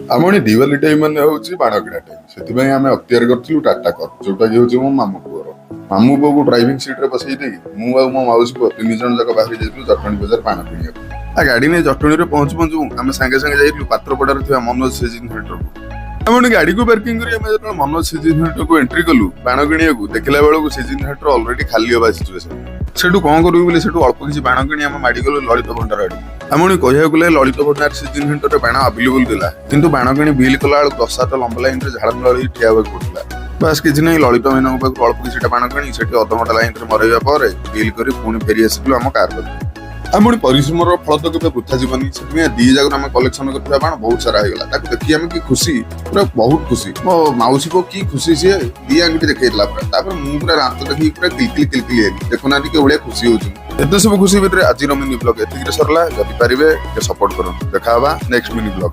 ଆମର ଦିୱାଲି ଟାଇମ୍ ମାନେ ହଉଛି ବାଣ କିଣା ଟାଇମ୍। ସେଥିପାଇଁ ଆମେ ଅକ୍ତିଆର କରିଥିଲୁ ଟାଟା କର, ଯୋଉଟା କି ହଉଛି ମୋ ମାମୁଁ ପୁଅର। ମାମୁଁ ପୁଅକୁ ଡ୍ରାଇଭିଂ ସିଟରେ ବସେଇ ଦେଇକି ମୁଁ ଆଉ ମୋ ମାଉସୀ ପୁଅ 3 ଜଣ ଯାକ ବାହାରି ଯାଇଥିଲୁ ଜଟଣୀ ବଜାର ବାଣ କିଣିବାକୁ। ଗାଡି ନେଇ ଜଟଣୀରେ ପହଞ୍ଚୁ ପହଞ୍ଚୁ ଆମେ ସାଙ୍ଗେ ସାଙ୍ଗେ ଯାଇଥିଲୁ ପାତ୍ରପଡାରେ ଥିବା ମନୋଜ ସିଜିନ୍ ସେଣ୍ଟରକୁ। ଆମେ ଗାଡିକୁ ପାର୍କିଂ କରି ଆମେ ଯେତେବେଳେ ମନୋଜ ସିଜିନ୍ ସେଣ୍ଟରକୁ ଏଣ୍ଟ୍ରି କଲୁ ବାଣ କିଣିବାକୁ, ଦେଖିଲା ବେଳକୁ ସିଜିନ୍ ସେଣ୍ଟର ଅଲରେଡି ଖାଲି ହବା ସିଚୁଏସନ୍। ସେଠୁ କଣ କରିବୁ ବୋଲି ସେଠୁ ଅଳ୍ପ କିଛି ବାଣ କିଣି ଆମେ ମାଡିଗଲୁ ଲଳିତ ଭଣ୍ଡାର ଆଡକୁ। ଆମଣି କହିବାକୁ ଗଲେ ଲଳିତ ଭଣ୍ଡାର ସିଜିନ୍ ସେଣ୍ଟରରେ ବାଣ ଆଭେଲେବୁଲ ଥିଲା, କିନ୍ତୁ ବାଣ କିଣି ବିଲ୍ କଲା ବେଳକୁ 10-7 ଲମ୍ବା ଲାଇନରେ ଝାଳନାଳ ହେଇ ଠିଆ ହେବାକୁ ପଡୁଥିଲା। ବାସ୍ କିଛି ନାହିଁ, ଲଳିତ ଭାଇଙ୍କ ପାଖରୁ ଅଳ୍ପ କିଛିଟା ବାଣ କିଣି ସେଠି ଅଧଘଣ୍ଟା ଲାଇନରେ ମରେଇବା ପରେ ବିଲ୍ କରି ପୁଣି ଫେରି ଆସିଲୁ ଆମ କାର ପାଖକୁ। ଆମଣି ପରିଶ୍ରମର ଫଳ ତ କେବେ ବୃଥା ଯିବନି, ସେଥିପାଇଁ 2 ଜାଗାରୁ ଆମେ କଲେକ୍ସନ କରିଥିବା ବାଣ ବହୁତ ସାରା ହେଇଗଲା। ତାକୁ ଦେଖି ଆମେ କି ଖୁସି, ପୁରା ବହୁତ ଖୁସି। ମୋ ମାଉସୀ ପୁଅ କି ଖୁସି, ସିଏ 2 ଆଙ୍ଗୁଠି ଦେଖେଇଥିଲା ପୁରା। ତାପରେ ମୁଁ ପୁରା ଦାନ୍ତ ଦେଖିକି ପୁରା କିଲକିଲି ହେଲି। ଦେଖୁନାହାନ୍ତି କି ଭଳିଆ ଖୁସି ହଉଛି। ଏତେ ସବୁ ଖୁସି ଭିତରେ ଆଜିର ମିନି ବ୍ଲଗ ଏତିକିରେ ସରିଲା। ଯଦି ପାରିବେ ଟିକେ ସପୋର୍ଟ କରନ୍ତୁ। ଦେଖା ହବା ନେକ୍ସଟ ମିନି ବ୍ଲଗ।